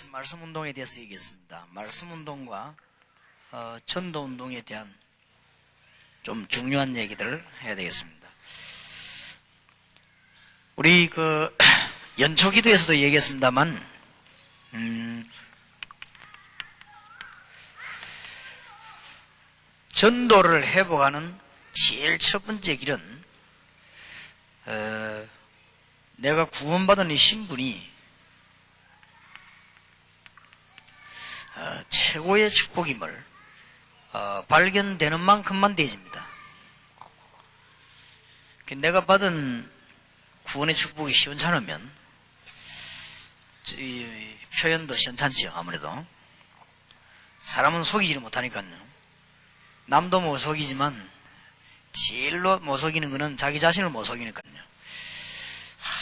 그래서 말씀운동에 대해서 얘기했습니다. 말씀운동과 전도운동에 대한 좀 중요한 얘기들을 해야 되겠습니다. 우리 연초기도에서도 얘기했습니다만 전도를 회복하는 제일 첫 번째 길은 내가 구원받은 이 신분이 최고의 축복임을 발견되는 만큼만 되어집니다. 내가 받은 구원의 축복이 시원찮으면 이 표현도 시원찮죠. 아무래도 사람은 속이지를 못하니까요. 남도 못 속이지만 제일로 못 속이는 것은 자기 자신을 못 속이니까요.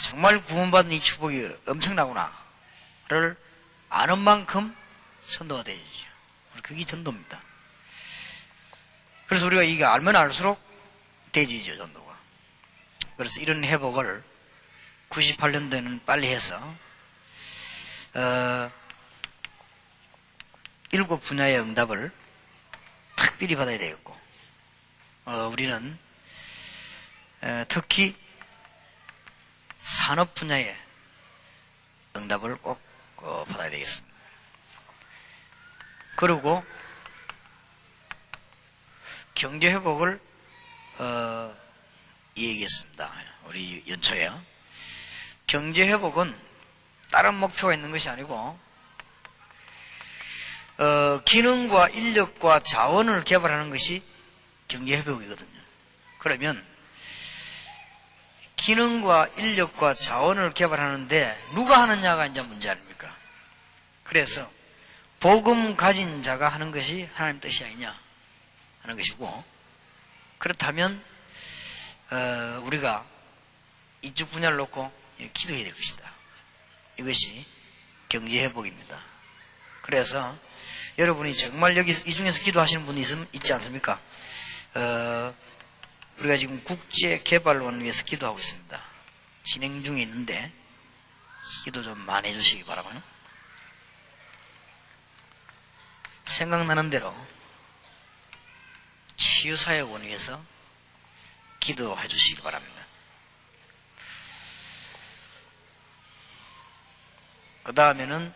정말 구원받은 이 축복이 엄청나구나를 아는 만큼 전도가 되죠. 그게 전도입니다. 그래서 우리가 이게 알면 알수록 되지죠, 전도가. 그래서 이런 회복을 98년도에는 빨리 해서 7 분야의 응답을 특별히 받아야 되겠고, 우리는 특히 산업 분야의 응답을 꼭 받아야 되겠습니다. 그리고 경제 회복을 얘기했습니다. 우리 연초에 경제 회복은 다른 목표가 있는 것이 아니고 기능과 인력과 자원을 개발하는 것이 경제 회복이거든요. 그러면 기능과 인력과 자원을 개발하는데 누가 하느냐가 이제 문제 아닙니까? 그래서 복음 가진 자가 하는 것이 하나님 뜻이 아니냐 하는 것이고, 그렇다면 우리가 이쪽 분야를 놓고 기도해야 될 것이다. 이것이 경제 회복입니다. 그래서 여러분이 정말 여기 이 중에서 기도하시는 분이 있지 않습니까? 우리가 지금 국제개발원을 위해서 기도하고 있습니다. 진행 중에 있는데 기도 좀 많이 해주시기 바라고요. 생각나는 대로 치유사역원 위해서 기도해 주시기 바랍니다. 그 다음에는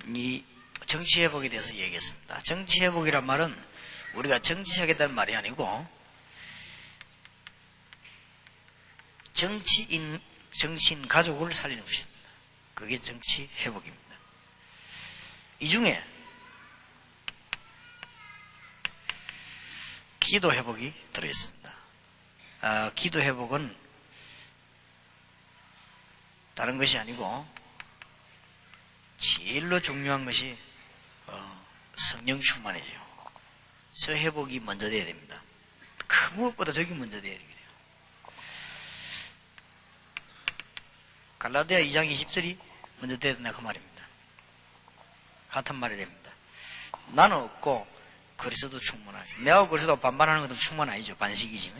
이 정치회복에 대해서 얘기했습니다. 정치회복이란 말은 우리가 정치하겠다는 말이 아니고 정치인 가족을 살리는 것입니다. 그게 정치회복입니다. 이 중에 기도회복이 들어있습니다. 기도회복은 다른 것이 아니고 제일로 중요한 것이 성령 충만이죠. 저 회복이 먼저 돼야 됩니다. 그 무엇보다 저기 먼저 돼야 됩니다. 갈라디아 2장 20절이 먼저 돼야 된다 그 말입니다. 같은 말이 됩니다. 나는 없고 그리스도 충만하지. 내가 그리스도 반반하는 것도 충만 아니죠. 반식이지.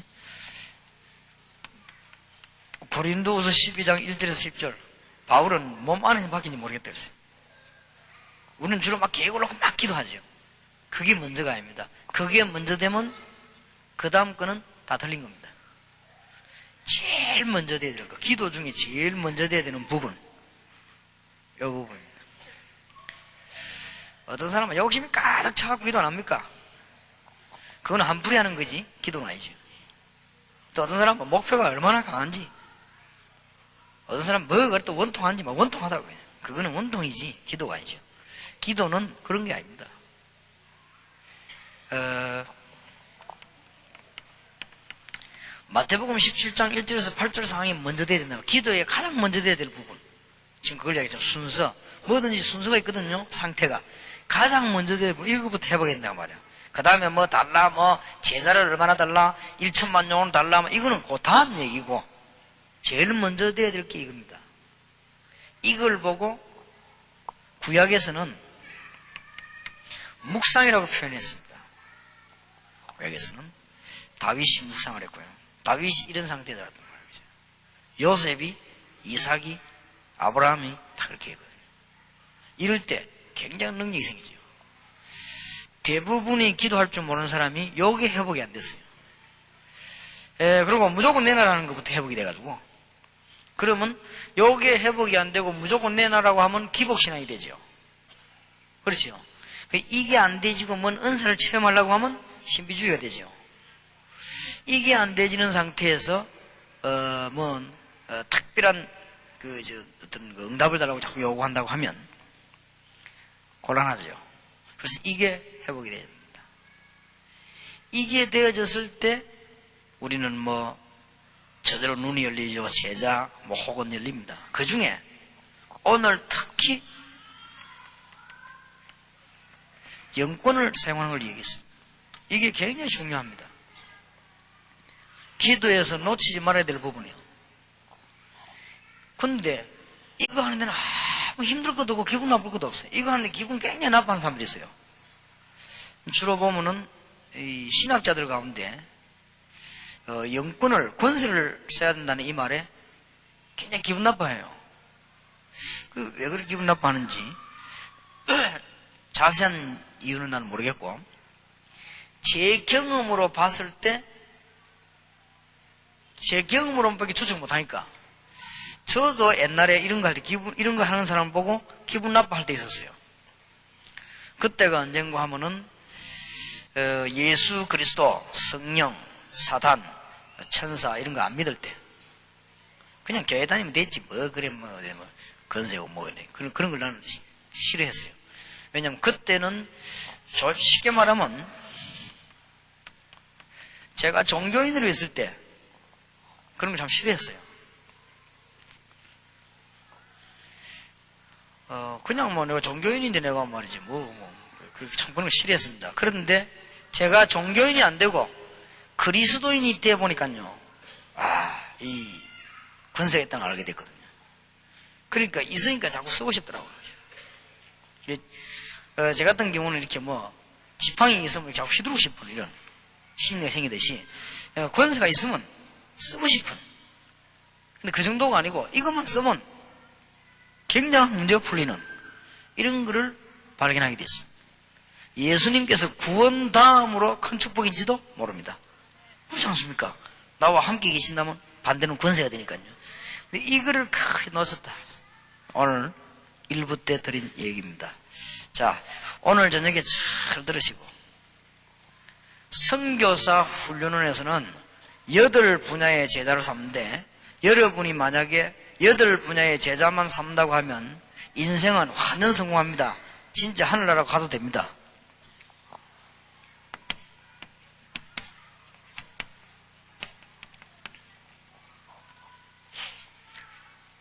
고린도후서 12장 1절에서 10절 바울은 몸 안에 바뀐지 모르겠다 그랬어요. 우리는 주로 막 계획을 막 기도하죠. 그게 먼저가 아닙니다. 그게 먼저 되면 그 다음 거는 다 틀린 겁니다. 제일 먼저 돼야 될 거, 기도 중에 제일 먼저 돼야 되는 부분, 이 부분입니다. 어떤 사람은 욕심이 가득 차갖고 기도 안 합니까? 그건 한풀이 하는 거지 기도는 아니죠. 또 어떤 사람은 목표가 얼마나 강한지, 어떤 사람은 뭐가 또 원통한지 막 원통하다고 해요. 그거는 원통이지 기도가 아니죠. 기도는 그런 게 아닙니다. 마태복음 17장 1절에서 8절 상황이 먼저 돼야 된다면 기도에 가장 먼저 돼야 될 부분, 지금 그걸 이야기했죠. 순서, 뭐든지 순서가 있거든요. 상태가 가장 먼저 돼야 되고 이거부터 해봐야 된단 말이야. 그 다음에 뭐 달라, 뭐 제자를 얼마나 달라, 1천만 용은 달라, 뭐 이거는 그 다음 얘기고 제일 먼저 돼야 될 게 이겁니다. 이걸 보고 구약에서는 묵상이라고 표현했습니다. 구약에서는 다윗이 묵상을 했고요. 다윗이 이런 상태더라고요. 요셉이, 이삭이, 아브라함이 다 그렇게 했거든요. 이럴 때 굉장한 능력이 생기죠. 대부분이 기도할 줄 모르는 사람이 여기에 회복이 안 됐어요. 그리고 무조건 내놔라는 것부터 회복이 돼가지고, 그러면 여기에 회복이 안 되고 무조건 내놔라고 하면 기복신앙이 되죠. 그렇죠. 이게 안 되지고 뭔 은사를 체험하려고 하면 신비주의가 되죠. 이게 안 되지는 상태에서 특별한 어떤 응답을 달라고 자꾸 요구한다고 하면 곤란하죠. 그래서 이게 회복이 돼야 됩니다. 이게 되어졌을 때 우리는 제대로 눈이 열리죠. 제자 혹은 열립니다. 그 중에 오늘 특히 영권을 사용하는 걸 얘기했습니다. 이게 굉장히 중요합니다. 기도에서 놓치지 말아야 될 부분이에요. 근데 이거 하는 데는 아무 힘들 것도 없고 기분 나쁠 것도 없어요. 이거 하는데 기분 굉장히 나빠하는 사람들이 있어요. 주로 보면은 이 신학자들 가운데 영권을, 권세를 써야 된다는 이 말에 굉장히 기분 나빠해요. 왜 그렇게 기분 나빠하는지 자세한 이유는 나는 모르겠고, 제 경험으로 봤을 때, 제 경험으로밖에 추측 못하니까, 저도 옛날에 이런 거 할 때 이런 거 하는 사람 보고 기분 나빠할 때 있었어요. 그때가 언젠가 하면은 예수 그리스도, 성령, 사단, 천사 이런 거 안 믿을 때, 그냥 교회 다니면 됐지 건세고 이래 그런 걸 나는 싫어했어요. 왜냐면 그때는 쉽게 말하면 제가 종교인으로 있을 때 그런 걸 참 싫어했어요. 그냥 내가 종교인인데 내가 말이지 그렇게 참 그런 걸 싫어했습니다. 그런데 제가 종교인이 안 되고 그리스도인이 되어 보니까요, 이 권세가 있다는 걸 알게 됐거든요. 그러니까 있으니까 자꾸 쓰고 싶더라고요. 제 같은 경우는 이렇게 지팡이 있으면 자꾸 휘두르고 싶은 이런 심리가 생기듯이, 권세가 있으면 쓰고 싶은. 근데 그 정도가 아니고 이것만 쓰면 굉장한 문제가 풀리는 이런 거를 발견하게 됐습니다. 예수님께서 구원 다음으로 큰 축복인지도 모릅니다. 그렇지 않습니까? 나와 함께 계신다면 반대는 권세가 되니까요. 근데 이거를 크게 놓쳤다. 오늘 1부 때 드린 얘기입니다. 자, 오늘 저녁에 잘 들으시고, 선교사 훈련원에서는 8분야의 제자를 삼는데, 여러분이 만약에 8분야의 제자만 삼는다고 하면 인생은 완전 성공합니다. 진짜 하늘나라 가도 됩니다.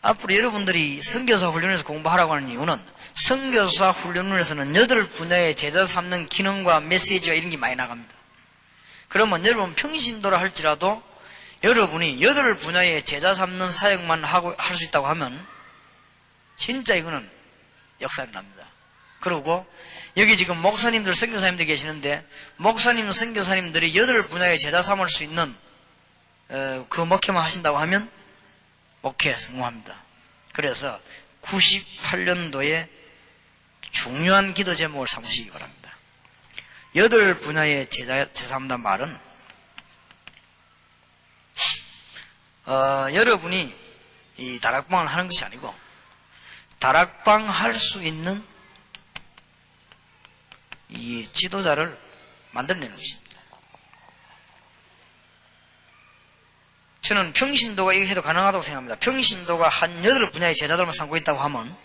앞으로 여러분들이 선교사 훈련에서 공부하라고 하는 이유는, 선교사 훈련원에서는 8분야의 제자 삼는 기능과 메시지와 이런 게 많이 나갑니다. 그러면 여러분 평신도라 할지라도 여러분이 8분야의 제자 삼는 사역만 할 수 있다고 하면 진짜 이거는 역사가 납니다. 그리고 여기 지금 목사님들, 선교사님들 계시는데, 목사님, 선교사님들이 8분야의 제자 삼을 수 있는 그 목회만 하신다고 하면 목회 성공합니다. 그래서 98년도에 중요한 기도 제목을 삼으시기 바랍니다. 8분야의 제자 삼는다는 말은 여러분이 이 다락방을 하는 것이 아니고 다락방 할 수 있는 이 지도자를 만들어내는 것입니다. 저는 평신도가 이거 해도 가능하다고 생각합니다. 평신도가 한 8분야의 제자들만 삼고 있다고 하면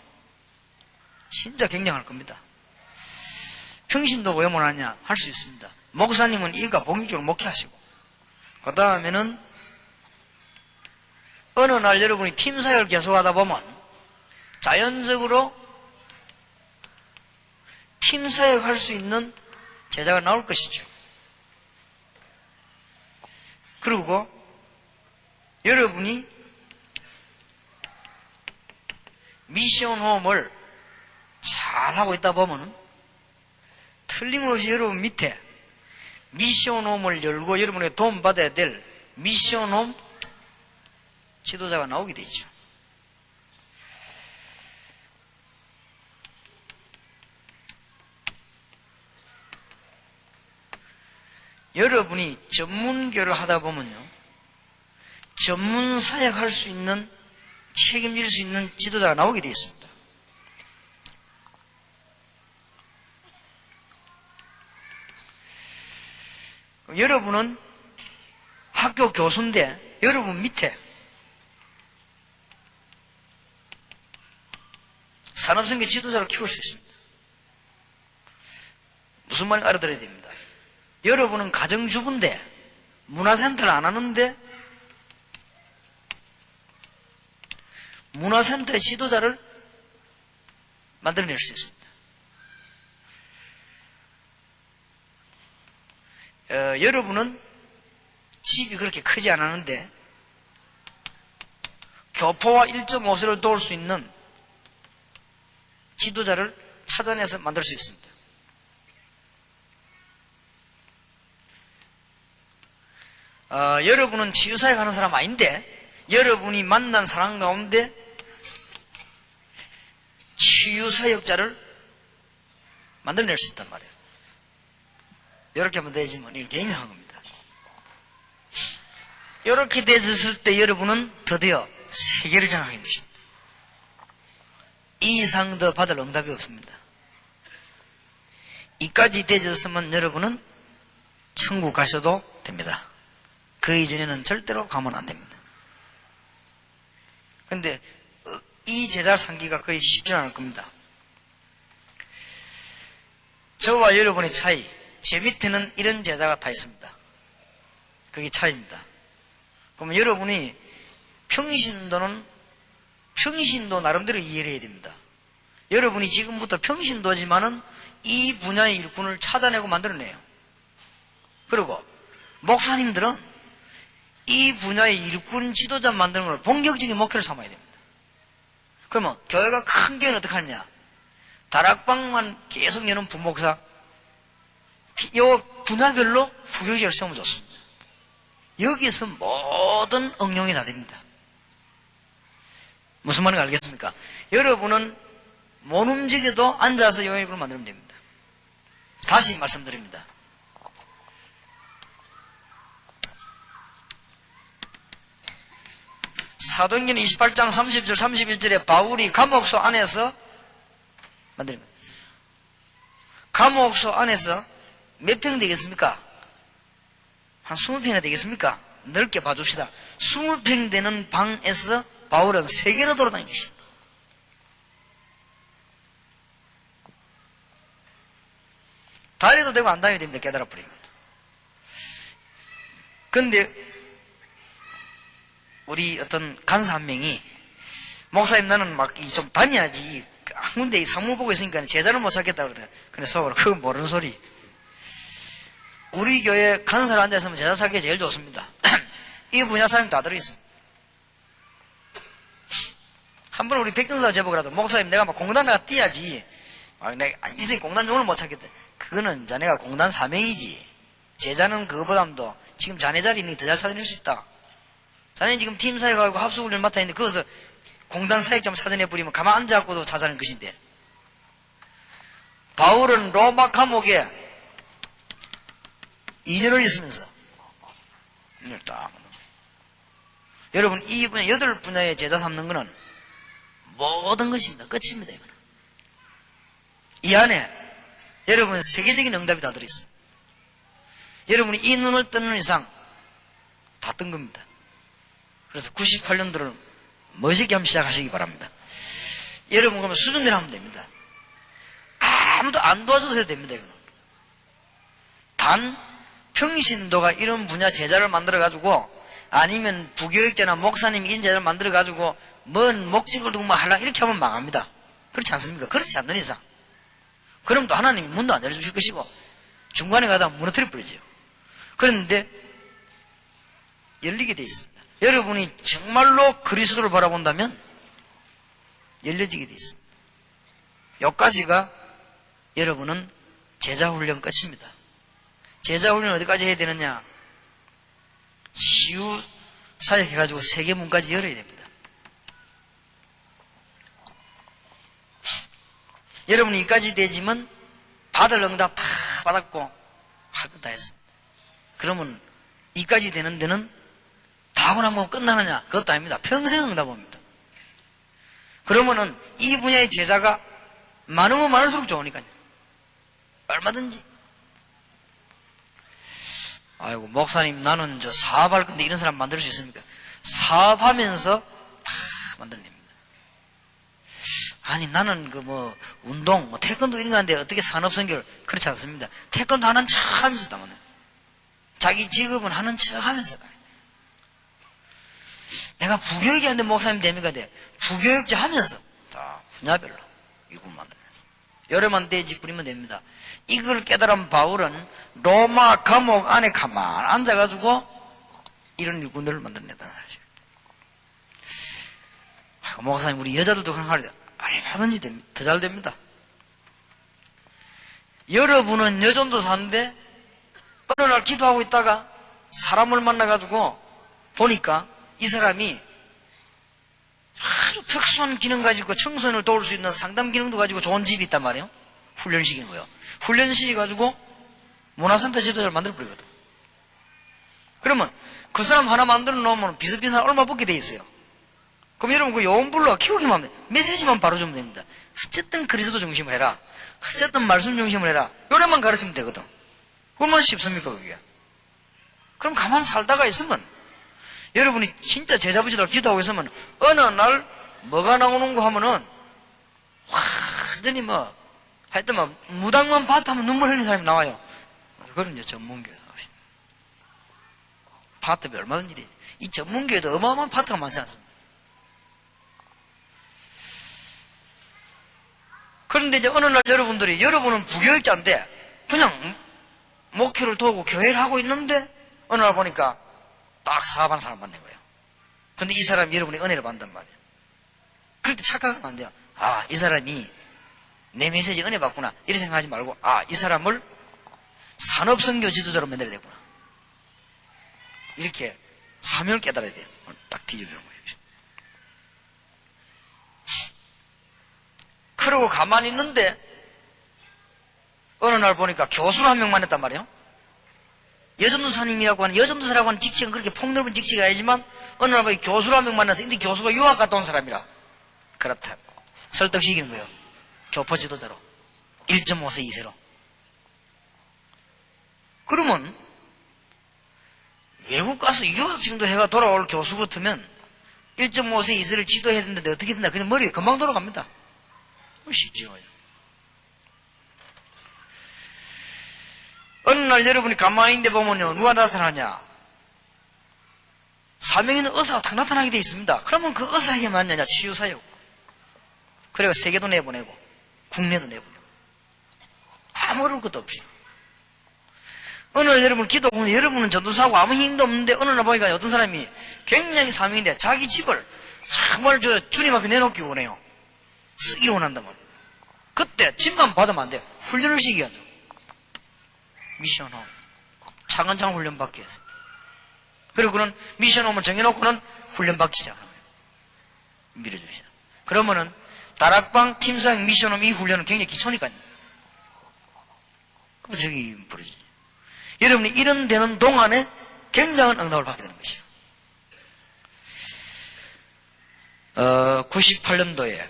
진짜 굉장할 겁니다. 평신도가 왜 못하냐? 할 수 있습니다. 목사님은 이가 본격적으로 목회하시고, 그 다음에는 어느 날 여러분이 팀사역을 계속하다 보면 자연적으로 팀사역 할 수 있는 제자가 나올 것이죠. 그리고 여러분이 미션 홈을 잘하고 있다 보면 틀림없이 여러분 밑에 미션 홈을 열고 여러분에게 도움 받아야 될 미션홈 지도자가 나오게 되죠. 여러분이 전문교를 하다 보면요, 전문 사역할 수 있는, 책임질 수 있는 지도자가 나오게 되어 있습니다. 여러분은 학교 교수인데 여러분 밑에 산업생계 지도자를 키울 수 있습니다. 무슨 말인가 알아들어야 됩니다. 여러분은 가정주부인데 문화센터를 안 하는데 문화센터의 지도자를 만들어낼 수 있습니다. 여러분은 집이 그렇게 크지 않았는데 교포와 1.5세를 도울 수 있는 지도자를 찾아내서 만들 수 있습니다. 여러분은 치유사역 하는 사람 아닌데 여러분이 만난 사람 가운데 치유사역자를 만들어낼 수 있단 말이에요. 이렇게 하면 되지만 이렇게 행동한 겁니다. 이렇게 되었을 때 여러분은 드디어 세계를 장악하게 되십니다. 이 이상 더 받을 응답이 없습니다. 이까지 되었으면 여러분은 천국 가셔도 됩니다. 그 이전에는 절대로 가면 안 됩니다. 그런데 이 제자 상기가 거의 쉽지 않을 겁니다. 저와 여러분의 차이, 제 밑에는 이런 제자가 다 있습니다. 그게 차이입니다. 그러면 여러분이 평신도 나름대로 이해를 해야 됩니다. 여러분이 지금부터 평신도지만은 이 분야의 일꾼을 찾아내고 만들어내요. 그리고 목사님들은 이 분야의 일꾼 지도자 만드는 걸 본격적인 목표를 삼아야 됩니다. 그러면 교회가 큰 교회는 어떻게 하느냐? 다락방만 계속 여는 부목사, 이 분야별로 부교육자를 세우면 좋습니다. 여기서 모든 응용이 다 됩니다. 무슨 말인지 알겠습니까? 여러분은 못 움직여도 앉아서 영역을 만들면 됩니다. 다시 말씀드립니다. 사도행전 28장 30절 31절에 바울이 감옥소 안에서 만듭니다. 감옥소 안에서 몇 평 되겠습니까? 한 20평이나 되겠습니까? 넓게 봐줍시다. 20평 되는 방에서 바울은 세계로 돌아다닙니다. 다녀도 되고 안 다녀도 됩니다. 깨달아 버리면. 근데 우리 어떤 간사 한 명이 목사님 나는 막 좀 다녀야지 한 군데 상무 보고 있으니까 제자를 못 찾겠다 그러더라. 근데 속으로 그건 모르는 소리. 우리 교회 간사를 앉아있으면 제자 찾기 제일 좋습니다. 이 분야 사람 다 들어있어. 한 번 우리 백등사 제보를 하도 목사님 내가 막 공단 나가 뛰어야지. 내가 인생 공단 용을 못 찾겠다. 그거는 자네가 공단 사명이지. 제자는 그거보다도 지금 자네 자리 있는 게 더 잘 찾아낼 수 있다. 자네 지금 팀 사역하고 합숙훈련 맡아 있는데 거기서 공단 사역점 찾아내버리면 가만 앉아갖고도 찾아낼 것인데. 바울은 로마 감옥에 2년을 있으면서 여러분 이 분야 8분야의 제자 삼는 거는 모든 것입니다. 끝입니다. 이거는. 이 안에 여러분 세계적인 응답이 다 들어있어요. 여러분이 이 눈을 뜨는 이상 다 뜬 겁니다. 그래서 98년도를 멋있게 한번 시작하시기 바랍니다. 여러분 그러면 수준대로 하면 됩니다. 아무도 안 도와줘도 해도 됩니다. 이거는. 단 평신도가 이런 분야 제자를 만들어가지고 아니면 부교육자나 목사님이 이런 제자를 만들어가지고 뭔 목적을 두고 막 하려고 이렇게 하면 망합니다. 그렇지 않습니까? 그렇지 않는 이상. 그럼 또 하나님이 문도 안 열어주실 것이고 중간에 가다 무너뜨려 버리죠. 그런데 열리게 돼 있습니다. 여러분이 정말로 그리스도를 바라본다면 열려지게 돼 있습니다. 여기까지가 여러분은 제자훈련 끝입니다. 제자훈련 어디까지 해야 되느냐? 치유 사역해가지고 세계문까지 열어야 됩니다. 여러분이 이까지 되지만 받을 응답 다 받았고 할 것 다 했습니다. 그러면 이까지 되는 데는 다하고난 건 끝나느냐? 그것도 아닙니다. 평생 응답합니다. 그러면은 이 분야의 제자가 많으면 많을수록 좋으니까요. 얼마든지. 아이고 목사님 나는 저 사업할 건데 이런 사람 만들 수 있습니까? 사업하면서 다 만들어냅니다. 아니 나는 그 뭐 운동 뭐 태권도 이런 거 하는데 어떻게 산업선교를 그렇지 않습니다. 태권도 하는 척 하면서 다 만들어요. 자기 직업은 하는 척 하면서 다. 내가 부교육이 하는데 목사님 됩니까? 부교육자 하면서 다 분야별로 일꾼 만들어요. 여름만 돼지 뿌리면 됩니다. 이걸 깨달은 바울은 로마 감옥 안에 가만 앉아가지고 이런 일꾼들을 만들어냈다는 사실. 목사님 우리 여자들도 그런 거 하려 얼마든지 더 잘 됩니다. 여러분은 여전도 사는데 어느 날 기도하고 있다가 사람을 만나가지고 보니까 이 사람이 아주 특수한 기능 가지고 청소년을 도울 수 있는 상담 기능도 가지고 좋은 집이 있단 말이에요. 훈련시키는 거예요. 훈련시켜가지고 문화센터 지도자를 만들어버리거든. 그러면 그 사람 하나 만들어 놓으면 비슷비슷한 얼마 받게 돼 있어요. 그럼 여러분 그 요원불로 키우기만 하면 돼. 메시지만 바로 주면 됩니다. 어쨌든 그리스도 중심을 해라. 어쨌든 말씀 중심을 해라. 요래만 가르치면 되거든. 얼마나 쉽습니까 그게. 그럼 가만 살다가 있으면 여러분이 진짜 제자부지들 기도하고 있으면 어느 날 뭐가 나오는 거 하면은 완전히 뭐 하여튼 뭐 무당만 봐도 하면 눈물 흘리는 사람이 나와요. 그건 이제 전문교에서 파트비 얼마든지 되지. 이 전문교에도 어마어마한 파트가 많지 않습니까? 그런데 이제 어느 날 여러분은 부교육자인데 그냥 목회를 도우고 교회를 하고 있는데 어느 날 보니까 딱 사업하는 사람 만난 거예요. 근데 이 사람이 여러분의 은혜를 받는단 말이에요. 그럴 때 착각하면 안 돼요. 아, 이 사람이 내 메시지 은혜 받구나. 이렇게 생각하지 말고, 아, 이 사람을 산업선교 지도자로 만들려구나. 이렇게 사명을 깨달아야 돼요. 딱 뒤집어놓은 거예요. 그러고 가만히 있는데 어느 날 보니까 교수를 한 명만 했단 말이에요. 여전도사님이라고 하는 여전도사라고 하는 직책은 그렇게 폭넓은 직책이 아니지만 어느 날 보니까 교수를 한 명 만나서 근데 교수가 유학 갔다 온 사람이라 그렇다. 설득시키는 거예요. 교포 지도자로 1.5세 2세로. 그러면 외국 가서 유학 정도 해가 돌아올 교수 같으면 1.5세 2세를 지도해야 되는데 어떻게 된다. 그냥 머리가 금방 돌아갑니다. 쉽죠. 어느 날 여러분이 가만히 있는데 보면요. 누가 나타나냐? 사명 있는 의사가 탁 나타나게 돼 있습니다. 그러면 그 의사에게 맞느냐? 치유사역. 그래가 세계도 내보내고 국내도 내보내고 아무 어려울 것도 없이. 어느 날 여러분 기도 보면 여러분은 전도사하고 아무 힘도 없는데 어느 날 보니까 어떤 사람이 굉장히 사명인데 자기 집을 정말 저 주님 앞에 내놓기 원해요. 쓰기를 원한단 말이에요. 그때 집만 받으면 안 돼요. 훈련을 시켜야죠. 미션홈. 차근차근 훈련받기 위해서. 그리고 그런 미션홈을 정해놓고는 훈련받기 시작합니다. 밀어주시죠. 그러면은 다락방 팀사역 미션홈 이 훈련은 굉장히 기초니까요. 그럼 저기 부르지. 여러분이 이런 되는 동안에 굉장한 응답을 받게 되는 것이요. 98년도에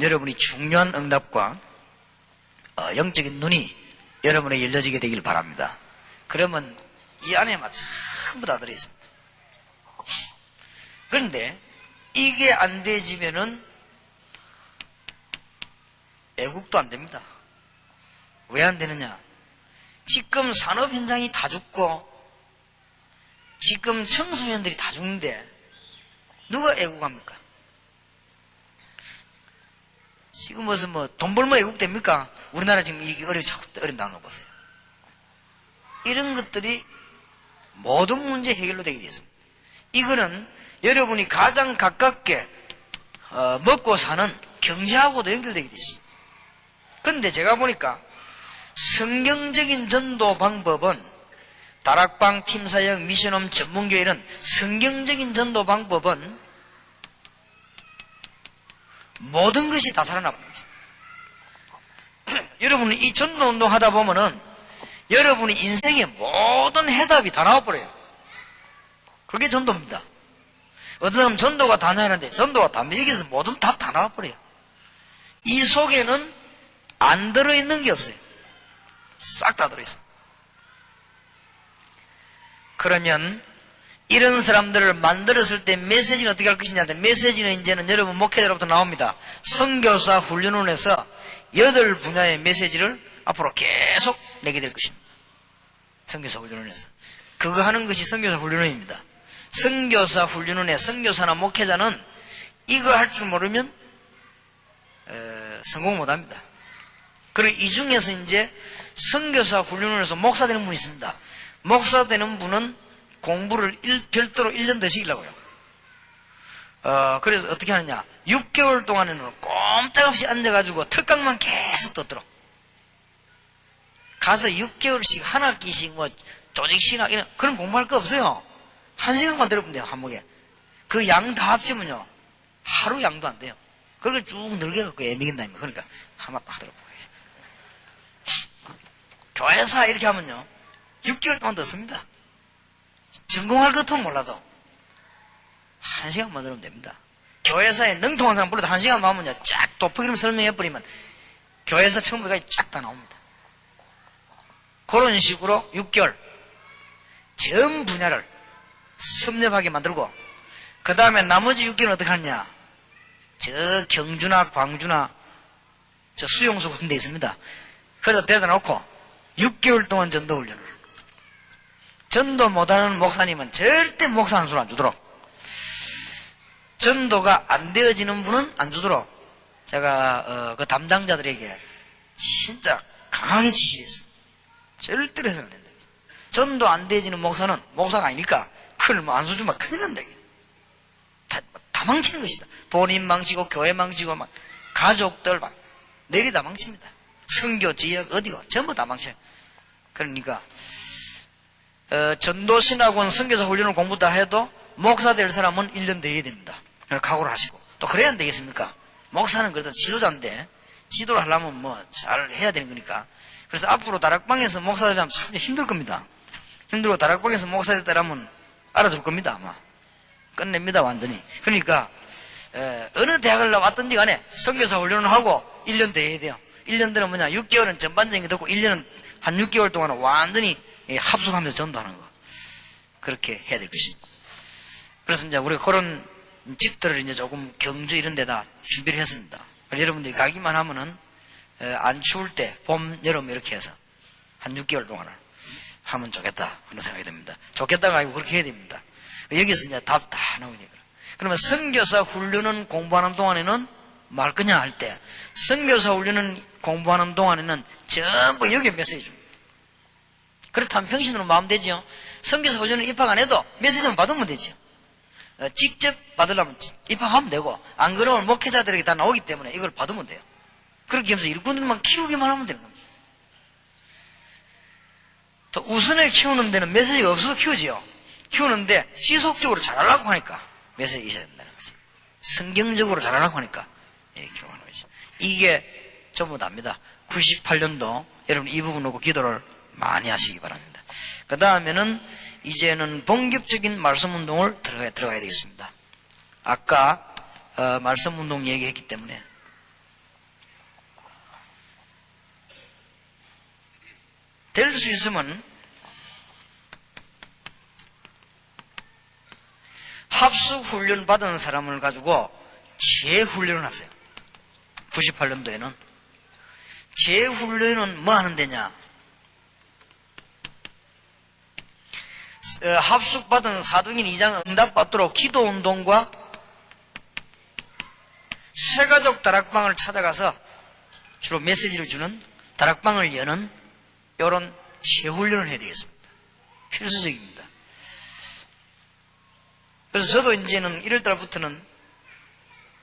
여러분이 중요한 응답과 영적인 눈이 여러분에 열려지게 되길 바랍니다. 그러면 이 안에만 전부 다 들어있습니다. 그런데 이게 안 되지면은 애국도 안 됩니다. 왜 안 되느냐? 지금 산업 현장이 다 죽고 지금 청소년들이 다 죽는데 누가 애국합니까? 지금 무슨 뭐 돈 벌면 애국됩니까? 우리나라 지금 이게 자꾸 어렵다는 거 보세요. 이런 것들이 모든 문제 해결로 되게 되었습니다. 이거는 여러분이 가장 가깝게 먹고 사는 경제하고도 연결되게 되었습니다. 그런데 제가 보니까 성경적인 전도 방법은 다락방, 팀사역, 미션홈, 전문교회 이런 성경적인 전도 방법은 모든 것이 다 살아납니다. 여러분이 이 전도운동 하다 보면은 여러분이 인생의 모든 해답이 다 나와버려요. 그게 전도입니다. 어떤 사람은 전도가 다냐는데 전도가 다 여기서 모든 답 다 나와버려요. 이 속에는 안 들어있는 게 없어요. 싹 다 들어있어요. 그러면 이런 사람들을 만들었을 때 메시지는 어떻게 할 것이냐. 메시지는 이제는 여러분 목회자로부터 나옵니다. 선교사 훈련원에서 8분야의 메시지를 앞으로 계속 내게 될 것입니다. 선교사 훈련원에서. 그거 하는 것이 선교사 훈련원입니다. 선교사 훈련원의 선교사나 목회자는 이거 할 줄 모르면 성공 못합니다. 그리고 이 중에서 이제 선교사 훈련원에서 목사 되는 분이 있습니다. 목사 되는 분은 공부를 별도로 1년 더 시키려고요. 그래서 어떻게 하느냐. 6개월 동안에는 꼼짝없이 앉아가지고 특강만 계속 듣도록. 가서 6개월씩 한 학기씩 뭐 조직신학 이런 그런 공부할 거 없어요. 1시간만 들어보면 돼요. 한목에. 그 양 다 합치면요. 하루 양도 안 돼요. 그걸 쭉 늘게갖고 애미긴다니까. 그러니까 한번 딱 들어보고. 교회사 이렇게 하면요. 6개월 동안 듣습니다. 전공할 것 같으면 몰라도 1시간만 들으면 됩니다. 교회사에 능통한 사람 불러도 1시간 나오면요. 쫙 도프기름 설명해버리면 교회사 처음부터까지 쫙 다 나옵니다. 그런 식으로 6개월 전 분야를 섭렵하게 만들고 그 다음에 나머지 6개월은 어떻게 하느냐. 저 경주나 광주나 저 수용소 같은 데 있습니다. 그래서 데려다 놓고 6개월 동안 전도 훈련을. 전도 못하는 목사님은 절대 목사 한 수를 안 주도록. 전도가 안 되어지는 분은 안 주도록. 제가 그 담당자들에게 진짜 강하게 지시했습니다. 절대로 해서는 안 된다. 전도 안 되어지는 목사는 목사가 아니니까 그걸 뭐 안 써주면 큰일 난다. 다 망치는 것이다. 본인 망치고 교회 망치고 막 가족들 막 내리다 망칩니다. 선교 지역 어디고 전부 다 망쳐요. 그러니까 전도신학원 선교사 훈련을 공부 다 해도 목사 될 사람은 1년 더 해야 됩니다. 각오를 하시고. 또 그래야 안 되겠습니까? 목사는 그래도 지도자인데 지도를 하려면 뭐 잘 해야 되는 거니까. 그래서 앞으로 다락방에서 목사 되려면 참 힘들 겁니다. 힘들고 다락방에서 목사 되려면 알아줄 겁니다. 아마 끝냅니다. 완전히. 그러니까 어느 대학을 나왔든지 간에 선교사 훈련을 하고 1년 더 해야 돼요. 1년 되는 뭐냐. 6개월은 전반적인 게 듣고 1년은 한 6개월 동안은 완전히 합숙하면서 전도하는 거. 그렇게 해야 될 것입니다. 그래서 이제 우리가 그런 집들을 이제 조금 경주 이런 데다 준비를 했습니다. 여러분들이 가기만 하면은 안 추울 때 봄, 여름 이렇게 해서 한 6개월 동안을 하면 좋겠다. 그런 생각이 듭니다. 좋겠다가 아니고 그렇게 해야 됩니다. 여기서 이제 답 다 나오니까. 그러면 선교사 훈련은 공부하는 동안에는 말 그냥 할 때, 선교사 훈련은 공부하는 동안에는 전부 여기에 메시지 줍니다. 그렇다면 평신으로 마음 되죠. 선교사 훈련을 입학 안 해도 메시지만 받으면 되죠. 직접 받으려면 입학하면 되고, 안 그러면 목회자들에게 다 나오기 때문에 이걸 받으면 돼요. 그렇게 하면서 일꾼들만 키우기만 하면 되는 겁니다. 또 우선에 키우는 데는 메시지가 없어도 키우지요. 키우는데 지속적으로 잘하려고 하니까 메시지가 있어야 된다는 거지. 성경적으로 잘하려고 하니까 키우는 거지. 이게 전부 다입니다. 98년도 여러분 이 부분 놓고 기도를 많이 하시기 바랍니다. 그 다음에는 이제는 본격적인 말씀 운동을 들어가야 되겠습니다. 아까 말씀 운동 얘기했기 때문에 될 수 있으면 합숙 훈련 받은 사람을 가지고 재훈련을 하세요. 98년도에는 재훈련은 뭐 하는 데냐? 합숙 받은 사도인 2장 응답받도록 기도운동과 새가족 다락방을 찾아가서 주로 메시지를 주는 다락방을 여는 이런 재훈련을 해야 되겠습니다. 필수적입니다. 그래서 저도 이제는 1월달부터는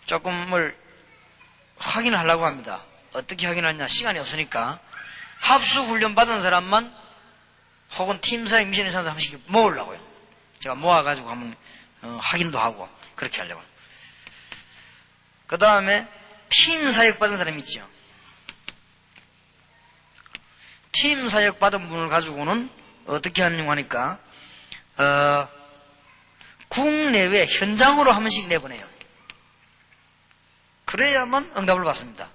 조금을 확인을 하려고 합니다. 어떻게 확인하냐? 시간이 없으니까 합숙 훈련 받은 사람만 혹은 팀사역 미션에 사는 사람 한 번씩 모으려고요. 제가 모아가지고 한번 확인도 하고 그렇게 하려고요. 그 다음에 팀사역 받은 사람 있죠. 팀사역 받은 분을 가지고는 어떻게 하느냐고 하니까 국내외 현장으로 한 번씩 내보내요. 그래야만 응답을 받습니다.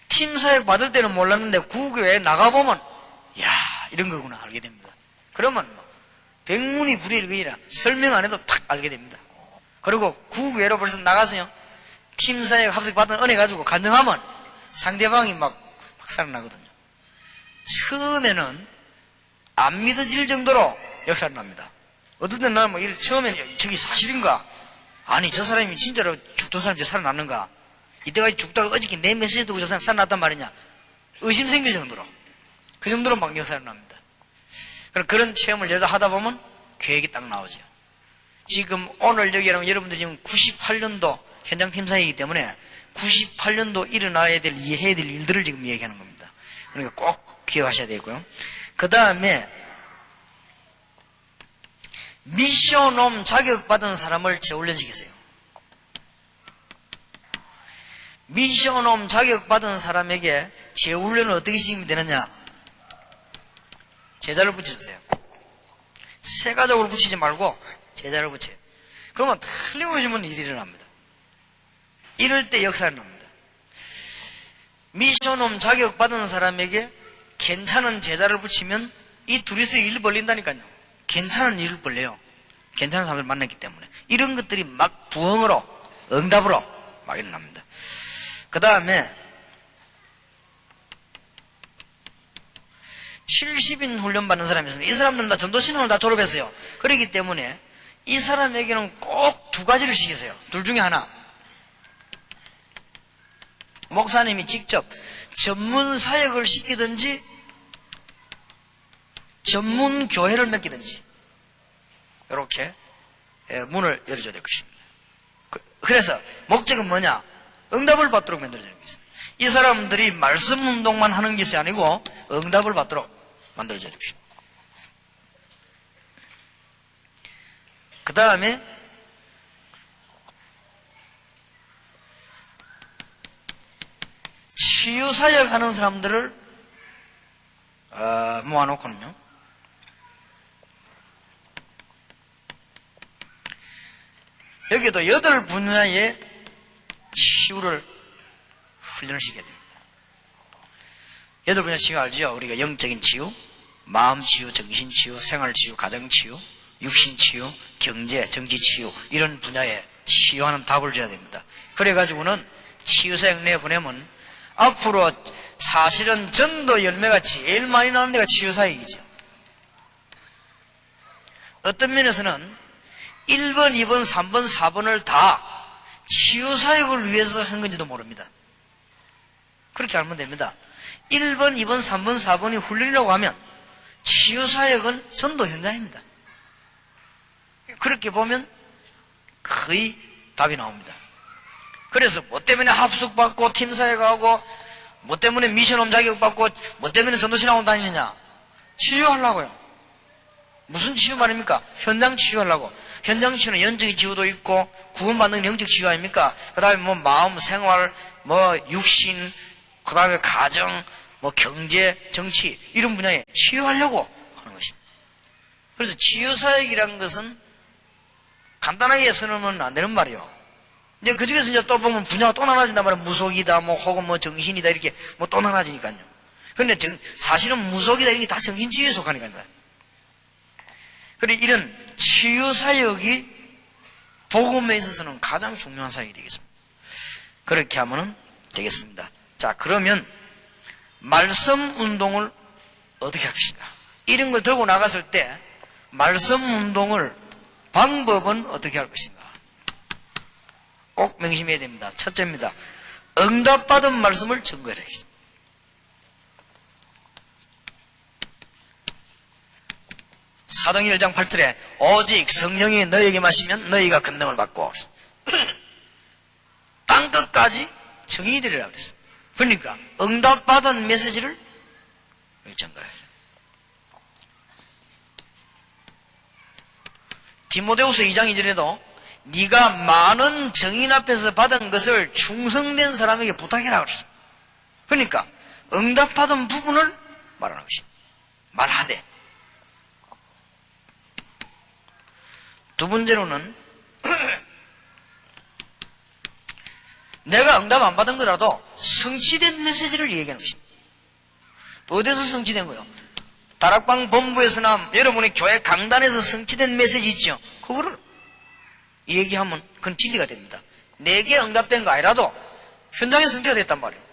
팀사역 받을 때는 몰랐는데 국외에 나가보면 야 이런 거구나 알게 됩니다. 그러면 백문이 불여일견이라 설명 안 해도 탁 알게 됩니다. 그리고 국외로 벌써 나가서요 팀사역 합격 받은 은혜 가지고 간증하면 상대방이 막 살아나거든요. 처음에는 안 믿어질 정도로 역사를 납니다. 어떤 때는 나는 처음에는 저기 사실인가? 아니 저 사람이 진짜로 죽던 사람이 살아났는가? 이때까지 죽다가 어저께 내 메시지 듣고 저 사람 살아났단 말이냐? 의심 생길 정도로 그 정도로 막 역사를 납니다. 그런 체험을 여자 하다 보면 계획이 딱 나오죠. 지금 오늘 여기랑 여러분들이 지금 98년도 현장 팀사이기 때문에 98년도 일어나야 될 이해해야 될 일들을 지금 얘기하는 겁니다. 그러니까 꼭 기억하셔야 되고요. 그 다음에 미션홈 자격받은 사람을 재훈련시키세요. 미션홈 자격받은 사람에게 재훈련을 어떻게 시키면 되느냐? 제자를 붙여주세요. 세가적으로 붙이지 말고 제자를 붙여요. 그러면 틀림없이 일이 일어납니다. 이럴 때 역사가 납니다. 미션홈 자격받은 사람에게 괜찮은 제자를 붙이면 이 둘이서 일 벌린다니까요. 괜찮은 일을 벌려요. 괜찮은 사람을 만났기 때문에. 이런 것들이 막 부흥으로, 응답으로 막 일어납니다. 그 다음에 70인 훈련 받는 사람이 있습니다. 이 사람들은 다 전도신앙을 다 졸업했어요. 그렇기 때문에 이 사람에게는 꼭 두 가지를 시키세요. 둘 중에 하나. 목사님이 직접 전문 사역을 시키든지 전문 교회를 맡기든지 이렇게 문을 열어줘야 될 것입니다. 그래서 목적은 뭐냐? 응답을 받도록 만들어주는 것입니다. 이 사람들이 말씀 운동만 하는 것이 아니고 응답을 받도록 만들어줘야 될 것입니다. 그 다음에 치유사역 하는 사람들을 모아놓고는요 여기도 8분야의 치유를 훈련을 시켜야 됩니다. 8분야 치유 알죠? 우리가 영적인 치유, 마음 치유, 정신 치유, 생활 치유, 가정 치유, 육신 치유, 경제, 정치 치유 이런 분야에 치유하는 답을 줘야 됩니다. 그래가지고는 치유사역 내보내면 앞으로 사실은 전도 열매가 제일 많이 나는 데가 치유사역이죠. 어떤 면에서는 1번, 2번, 3번, 4번을 다 치유사역을 위해서 한 건지도 모릅니다. 그렇게 알면 됩니다. 1번, 2번, 3번, 4번이 훈련이라고 하면 치유사역은 전도 현장입니다. 그렇게 보면 거의 답이 나옵니다. 그래서 뭐 때문에 합숙받고 팀사역하고 뭐 때문에 미션홈 자격받고 뭐 때문에 전도신학원 다니느냐? 치유하려고요. 무슨 치유 말입니까? 현장 치유하려고. 현장 치유는 영적인 치유도 있고 구원받는 영적 치유 아닙니까? 그 다음에 뭐 마음, 생활, 뭐 육신, 그 다음에 가정, 뭐 경제, 정치 이런 분야에 치유하려고 하는 것입니다. 그래서 치유사역이라는 것은 간단하게 써놓으면 안 되는 말이에요. 이제 그 중에서 이제 또 보면 분야가 또 나눠진단 말이에요. 무속이다, 뭐, 혹은 뭐 정신이다, 이렇게 뭐 또 나눠지니까요. 근데 사실은 무속이다, 이게 다 정신치유에 속하니까요. 그래, 이런 치유사역이 복음에 있어서는 가장 중요한 사역이 되겠습니다. 그렇게 하면 되겠습니다. 자, 그러면 말씀 운동을 어떻게 할 것인가? 이런 걸 들고 나갔을 때 말씀 운동을 방법은 어떻게 할 것인가? 꼭 명심해야 됩니다. 첫째입니다. 응답받은 말씀을 증거해라. 사도행전 1장 8절에 오직 성령이 너희에게 마시면 너희가 권능을 받고 땅끝까지 증인이 되리라 그랬어요. 그러니까 응답받은 메시지를 증거해라. 디모데후서 2장 2절에도 네가 많은 정인 앞에서 받은 것을 충성된 사람에게 부탁해라 그랬어. 그러니까 응답받은 부분을 말하는 것이 말하되. 두 번째로는 내가 응답 안 받은 거라도 성취된 메시지를 얘기하는 것입니다. 어디서 성취된 거요? 다락방 본부에서나 여러분의 교회 강단에서 성취된 메시지 있죠? 그거를 얘기하면 그건 진리가 됩니다. 내게 응답된 거 아니라도 현장에서 성취가 됐단 말이에요.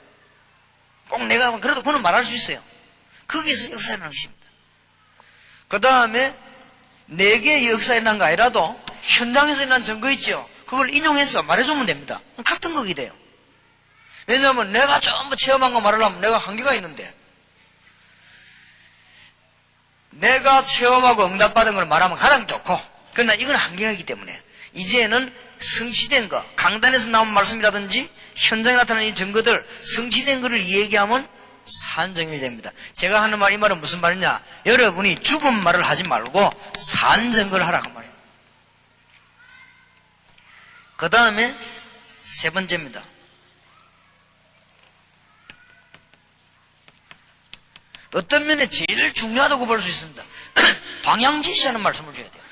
꼭 내가 하면 그래도 그건 말할 수 있어요. 거기에서 역사에 나는 것입니다. 그 다음에 내게 역사에 난 거 아니라도 현장에서 일어난 증거 있죠? 그걸 인용해서 말해주면 됩니다. 같은 거기 돼요. 왜냐하면 내가 전부 체험한 거 말하려면 내가 한계가 있는데 내가 체험하고 응답받은 걸 말하면 가장 좋고, 그러나 이건 한계가 있기 때문에 이제는 성취된 거, 강단에서 나온 말씀이라든지 현장에 나타나는 이 증거들, 성취된 거를 얘기하면 산증이 됩니다. 제가 하는 말, 이 말은 무슨 말이냐? 여러분이 죽은 말을 하지 말고 산증거를 하라 그 말이에요. 그 다음에 세 번째입니다. 어떤 면에 제일 중요하다고 볼 수 있습니다. 방향제시하는 말씀을 줘야 돼요.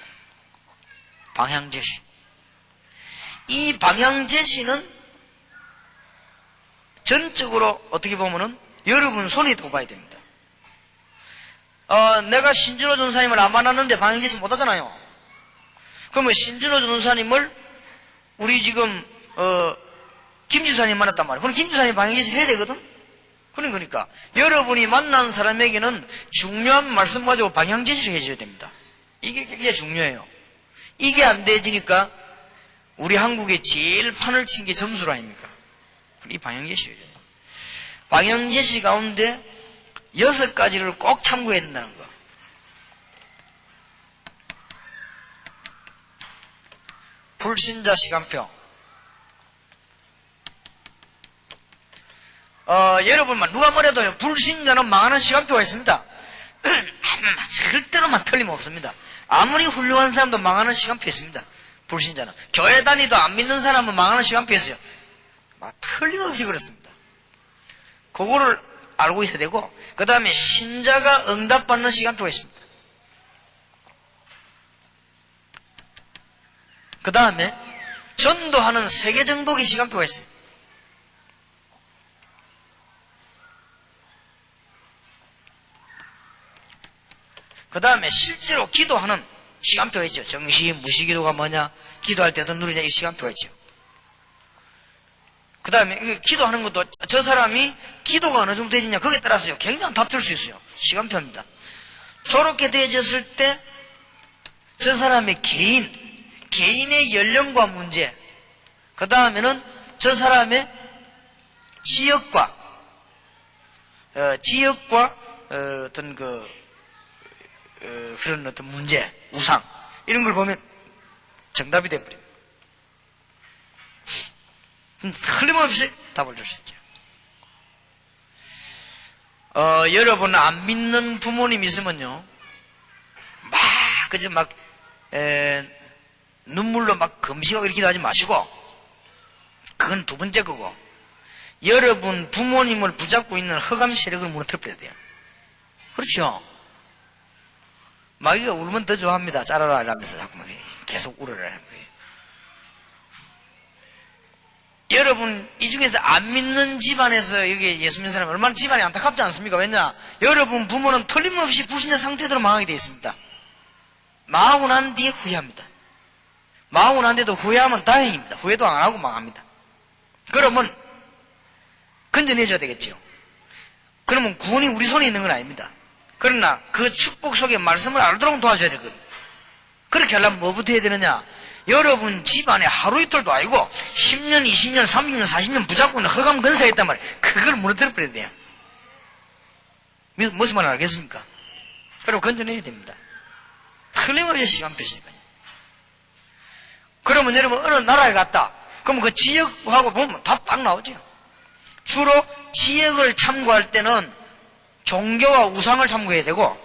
방향제시. 이 방향제시는 전적으로 어떻게 보면은 여러분 손이 있다고 봐야 됩니다. 내가 신준호 전사님을 안 만났는데 방향제시 못 하잖아요. 그러면 신준호 전사님을 우리 지금 김주사님 만났단 말이에요. 그럼 김주사님 방향제시 해야 되거든. 그러니까 여러분이 만난 사람에게는 중요한 말씀 가지고 방향제시를 해줘야 됩니다. 이게 굉장히 중요해요. 이게 안 되지니까 우리 한국에 제일 판을 친 게 점술 아닙니까? 이 방향제시예요. 방향제시 가운데 6가지를 꼭 참고해야 된다는 거. 불신자 시간표. 여러분만 누가 뭐래도 불신자는 망하는 시간표가 있습니다. 절대로만 틀림없습니다. 아무리 훌륭한 사람도 망하는 시간표 있습니다. 불신자는. 교회 다니도 안 믿는 사람은 망하는 시간표 있어요. 틀림없이 그렇습니다. 그거를 알고 있어야 되고, 그 다음에 신자가 응답받는 시간표가 있습니다. 그 다음에 전도하는 세계 정복의 시간표가 있어요. 그 다음에 실제로 기도하는 시간표가 있죠. 정시, 무시 기도가 뭐냐, 기도할 때도 누리냐, 이 시간표가 있죠. 그 다음에 기도하는 것도 저 사람이 기도가 어느 정도 되느냐, 거기에 따라서요 굉장히 다툴 수 있어요. 시간표입니다. 저렇게 되어졌을 때 저 사람의 개인의 연령과 문제, 그 다음에는 저 사람의 지역과 어떤 그런 어떤 문제, 우상, 이런 걸 보면 정답이 돼버립니다. 틀림없이 답을 주셨죠. 여러분 안 믿는 부모님 있으면요, 눈물로 막 금식하고 이렇게 하지 마시고, 그건 두 번째 거고, 여러분 부모님을 붙잡고 있는 흑암 세력을 무너뜨려야 돼요. 그렇죠? 마귀가 울면 더 좋아합니다. 짜라라 이러면서 자꾸 계속 울으라는 거예요. 여러분 이 중에서 안 믿는 집안에서 여기 예수 믿는 사람이 얼마나 집안이 안타깝지 않습니까? 왜냐? 여러분 부모는 틀림없이 불신자 상태대로 망하게 되어 있습니다. 망하고 난 뒤에 후회합니다. 망하고 난 뒤에도 후회하면 다행입니다. 후회도 안 하고 망합니다. 그러면 건져내줘야 되겠죠. 그러면 구원이 우리 손에 있는 건 아닙니다. 그러나 그 축복 속에 말씀을 알도록 도와줘야 되거든요. 그렇게 하려면 뭐부터 해야 되느냐? 여러분 집안에 하루 이틀도 아니고 10년, 20년, 30년, 40년 붙잡고 있는 흑암 근사가 있단 말이에요. 그걸 무너뜨려 버려야 돼요. 무슨 말을 알겠습니까? 그리고 건져내야 됩니다. 틀림없이 시간표시니까요. 그러면 여러분 어느 나라에 갔다. 그러면 그 지역하고 보면 다 딱 나오죠. 주로 지역을 참고할 때는 종교와 우상을 참고해야 되고,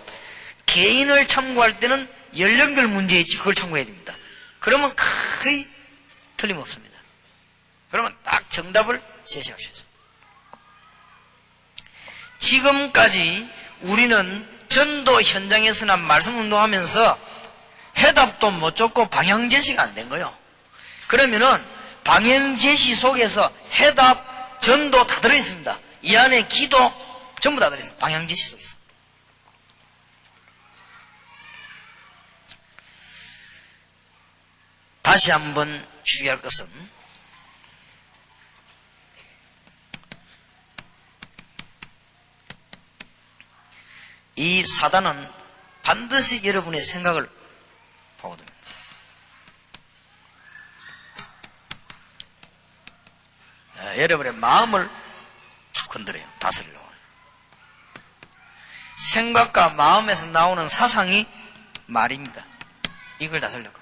개인을 참고할 때는 연령별 문제 있지, 그걸 참고해야 됩니다. 그러면 거의 틀림없습니다. 그러면 딱 정답을 제시합시다. 지금까지 우리는 전도 현장에서나 말씀 운동하면서 해답도 못 줬고 방향 제시가 안 된 거예요. 그러면은 방향 제시 속에서 해답, 전도 다 들어있습니다. 이 안에 기도 전부 다 들어있습니다. 방향 제시 속에서. 다시 한번 주의할 것은 이 사단은 반드시 여러분의 생각을 보거든요. 여러분의 마음을 건드려요. 다스리려고. 생각과 마음에서 나오는 사상이 말입니다. 이걸 다스리려고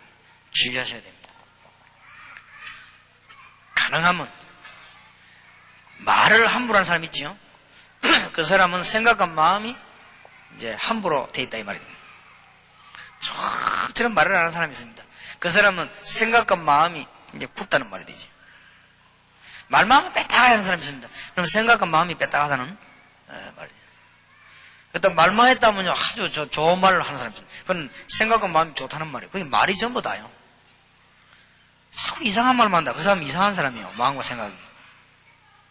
주의하셔야 됩니다. 가능하면 말을 함부로 하는 사람 있죠. 그 사람은 생각과 마음이 이제 함부로 돼 있다 이 말이에요. 저처럼 말을 하는 사람이 있습니다. 그 사람은 생각과 마음이 이제 굳다는 말이 되죠. 말만 하면 뺐다하는 사람이 있습니다. 그럼 생각과 마음이 뺐다하다는 말이에요. 일단 말만 했다면요 아주 좋은 말을 하는 사람이 있습니다. 그건 생각과 마음이 좋다는 말이에요. 그게 말이 전부 다요. 자꾸 이상한 말만 한다. 그 사람은 이상한 사람이에요. 마음과 생각이.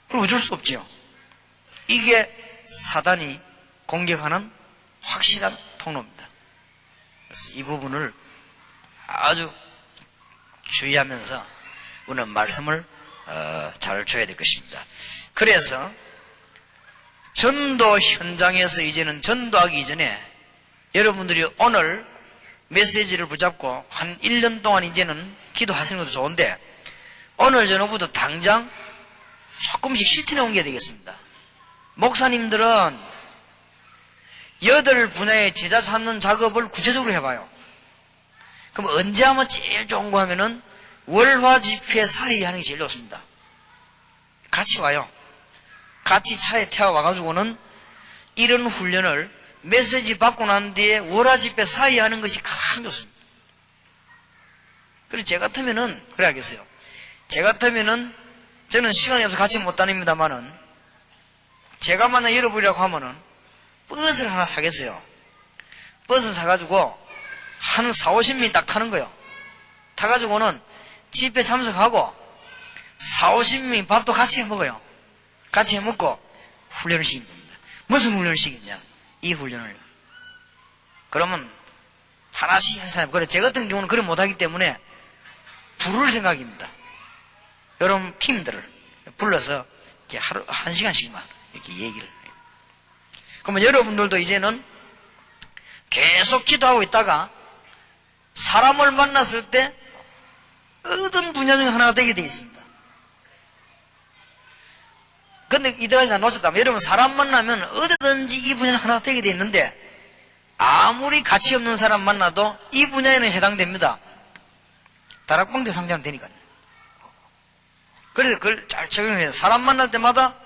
그럼 어쩔 수 없지요. 이게 사단이 공격하는 확실한 통로입니다. 그래서 이 부분을 아주 주의하면서 우리는 말씀을 잘 줘야 될 것입니다. 그래서 전도 현장에서 이제는 전도하기 이전에 여러분들이 오늘 메시지를 붙잡고 한 1년 동안 이제는 기도하시는 것도 좋은데 오늘 저녁부터 당장 조금씩 실천해 옮겨야 되겠습니다. 목사님들은 8분야의 제자 찾는 작업을 구체적으로 해봐요. 그럼 언제 하면 제일 좋은 거 하면은 월화 집회 사이에 하는 게 제일 좋습니다. 같이 와요. 같이 차에 태워와가지고는 이런 훈련을 메시지 받고 난 뒤에 월화 집회 사이에 하는 것이 가장 좋습니다. 그래서 제 같으면은 그래야겠어요. 제 같으면은 저는 시간이 없어서 같이 못 다닙니다만은 제가 만나 열어보려고 하면은 버스를 하나 사겠어요. 버스 사가지고 한 40, 50명 딱 타는 거예요. 타가지고는 집회 참석하고 40, 50명 밥도 같이 해 먹어요. 같이 해 먹고 훈련을 시키는 겁니다. 무슨 훈련을 시키냐? 이 훈련을. 그러면 하나씩 한 사람, 그래, 제 같은 경우는 그걸 못하기 때문에 부를 생각입니다. 여러분 팀들을 불러서 이렇게 하루 1시간씩만 이렇게 얘기를 해요. 그러면 여러분들도 이제는 계속 기도하고 있다가 사람을 만났을 때 어떤 분야 중에 하나가 되게 되어 있습니다. 근데 이때까지 다 놓쳤다면 여러분 사람 만나면 어디든지 이 분야는 하나가 되게 되어 있는데 아무리 가치 없는 사람 만나도 이 분야에는 해당됩니다. 다락방대 상자는 되니까요. 그래서 그걸 잘 적용해서 사람 만날 때마다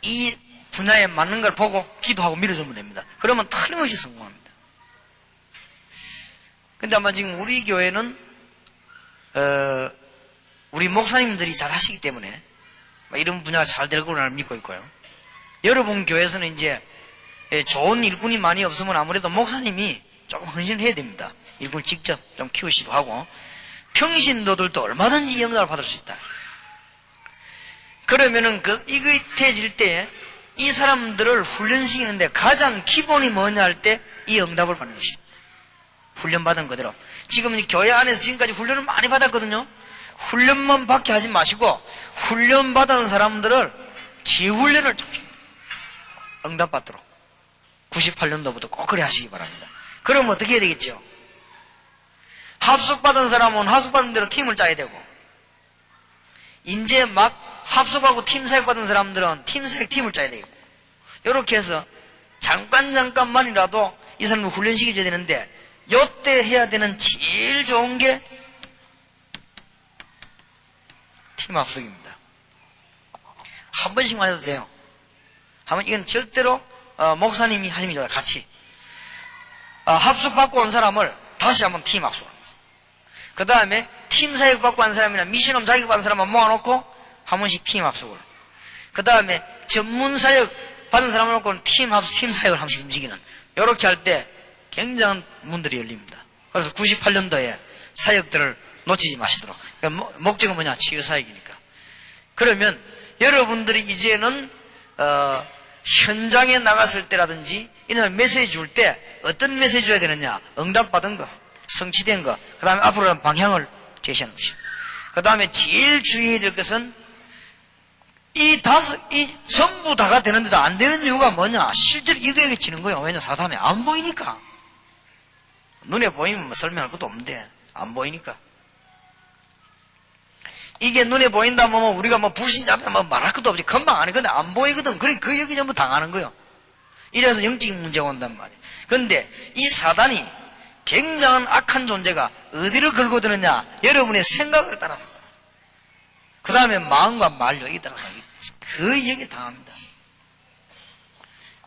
이 분야에 맞는 걸 보고 기도하고 밀어주면 됩니다. 그러면 틀림없이 성공합니다. 근데 아마 지금 우리 교회는 우리 목사님들이 잘 하시기 때문에 이런 분야가 잘 될 거로 나는 믿고 있고요. 여러분 교회에서는 이제 좋은 일꾼이 많이 없으면 아무래도 목사님이 조금 헌신을 해야 됩니다. 일꾼을 직접 좀 키우시고 하고 평신도들도 얼마든지 영감을 받을 수 있다. 그러면은 이것해질 때 이 사람들을 훈련시키는데 가장 기본이 뭐냐 할 때 이 응답을 받는 것입니다. 훈련받은 그대로. 지금 교회 안에서 지금까지 훈련을 많이 받았거든요. 훈련만 받게 하지 마시고 훈련받은 사람들을 재훈련을 좀 응답받도록 98년도부터 꼭 그래 하시기 바랍니다. 그럼 어떻게 해야 되겠죠? 합숙받은 사람은 합숙받은 대로 팀을 짜야 되고 이제 막 합숙하고 팀사역 받은 사람들은 팀사역 팀을 짜야 되고 이렇게 해서 잠깐만이라도 이 사람을 훈련시켜줘야 되는데 요때 해야 되는 제일 좋은 게 팀 합숙입니다. 한 번씩만 해도 돼요. 한번 이건 절대로 목사님이 하시는 게 좋아요. 같이 합숙 받고 온 사람을 다시 한번 팀 합숙을 합니다. 그 다음에 팀 사역 받고 한 사람이나 미션홈 자격 받은 사람만 모아놓고 한 번씩 팀 합숙을. 그 다음에 전문 사역 받은 사람을 놓고 팀 사역을 한 번씩 움직이는. 요렇게 할 때 굉장한 문들이 열립니다. 그래서 98년도에 사역들을 놓치지 마시도록. 그러니까 목적은 뭐냐? 치유사역이니까. 그러면 여러분들이 이제는 현장에 나갔을 때라든지 이런 메시지 줄 때 어떤 메시지 줘야 되느냐? 응답받은 거, 성취된 거, 그 다음에 앞으로 방향을 제시하는 것입니다. 그 다음에 제일 주의해야 될 것은 이 전부 다가 되는데도 안 되는 이유가 뭐냐? 실제로 이거에게 치는 거예요. 왜냐? 사탄에 안 보이니까. 눈에 보이면 뭐 설명할 것도 없는데 안 보이니까. 이게 눈에 보인다면 뭐 우리가 뭐 불신자면 뭐 말할 것도 없지. 금방 안 해. 근데 안 보이거든. 그러니까 그 얘기 전부 당하는 거예요. 이래서 영적인 문제가 온단 말이에요. 그런데 이 사단이 굉장한 악한 존재가 어디를 걸고 드느냐? 여러분의 생각을 따라서. 그 다음에 마음과 말 여기 따라서 그 얘기 당합니다.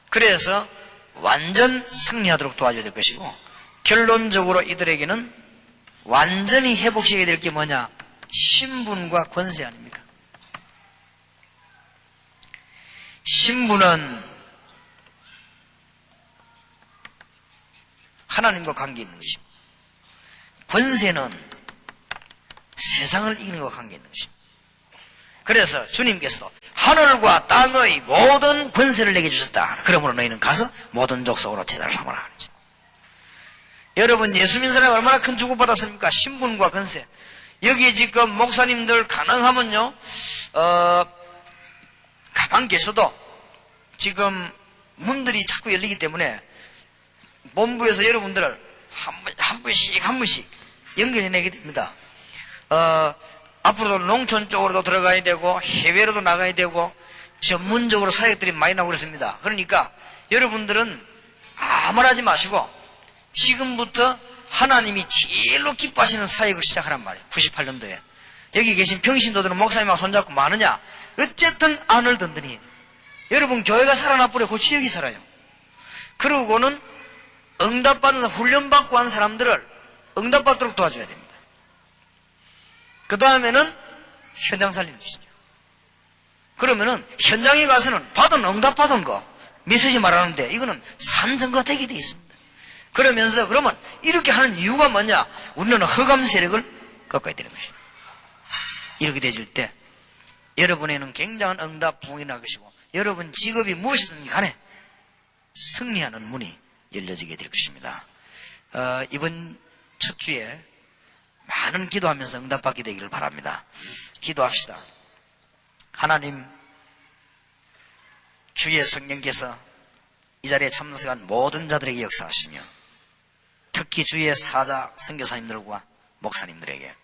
그래서 완전 승리하도록 도와줘야 될 것이고, 결론적으로 이들에게는 완전히 회복시켜야 될 게 뭐냐? 신분과 권세 아닙니까? 신분은 하나님과 관계 있는 것이고, 권세는 세상을 이기는 것과 관계 있는 것입니다. 그래서 주님께서도 하늘과 땅의 모든 권세를 내게 주셨다. 그러므로 너희는 가서 모든 족속으로 제자를 삼아라. 여러분, 예수 믿는 사람이 얼마나 큰 주고받았습니까? 신분과 권세. 여기 지금 목사님들 가능하면요, 가만 계셔도 지금 문들이 자꾸 열리기 때문에 본부에서 여러분들을 한 분씩 연결해내게 됩니다. 앞으로도 농촌 쪽으로도 들어가야 되고 해외로도 나가야 되고 전문적으로 사역들이 많이 나오고 그렇습니다. 그러니까 여러분들은 아무 말 하지 마시고 지금부터 하나님이 제일로 기뻐하시는 사역을 시작하란 말이에요. 98년도에. 여기 계신 평신도들은 목사님하고 손잡고 많으냐? 어쨌든 안을 든든히. 여러분 교회가 살아나버려 그 지역이 살아요. 그러고는 응답받는 훈련받고 한 사람들을 응답받도록 도와줘야 됩니다. 그 다음에는 현장 살리는 것이죠. 그러면은 현장에 가서는 응답받은 거 메시지 말하는데 이거는 산증거 되게 돼 있습니다. 그러면서 그러면 이렇게 하는 이유가 뭐냐? 우리는 흑암 세력을 꺾어야 되는 것입니다. 이렇게 되질 때 여러분에는 굉장한 응답 부흥이 날 것이고 여러분 직업이 무엇이든 간에 승리하는 문이 열려지게 될 것입니다. 이번 첫 주에 많은 기도하면서 응답받게 되기를 바랍니다. 기도합시다. 하나님, 주의 성령께서 이 자리에 참석한 모든 자들에게 역사하시며 특히 주의 사자 선교사님들과 목사님들에게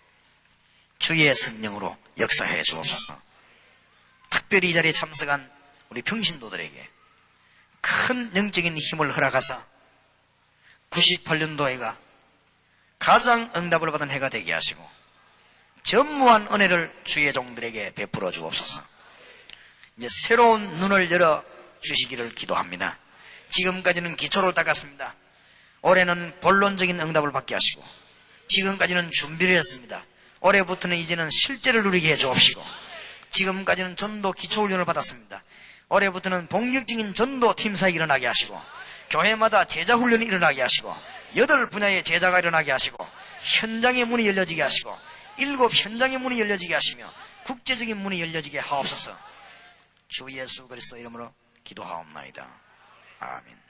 주의 성령으로 역사해 주옵소서. 특별히 이 자리에 참석한 우리 평신도들에게 큰 영적인 힘을 허락하사 98년도에가 가장 응답을 받은 해가 되게 하시고 전무한 은혜를 주의 종들에게 베풀어 주옵소서. 이제 새로운 눈을 열어 주시기를 기도합니다. 지금까지는 기초를 닦았습니다. 올해는 본론적인 응답을 받게 하시고 지금까지는 준비를 했습니다. 올해부터는 이제는 실제를 누리게 해 주옵시고 지금까지는 전도 기초훈련을 받았습니다. 올해부터는 본격적인 전도 팀사역이 일어나게 하시고 교회마다 제자훈련이 일어나게 하시고 8분야의 제자가 일어나게 하시고 현장의 문이 열려지게 하시고 7 현장의 문이 열려지게 하시며 국제적인 문이 열려지게 하옵소서. 주 예수 그리스도 이름으로 기도하옵나이다. 아멘.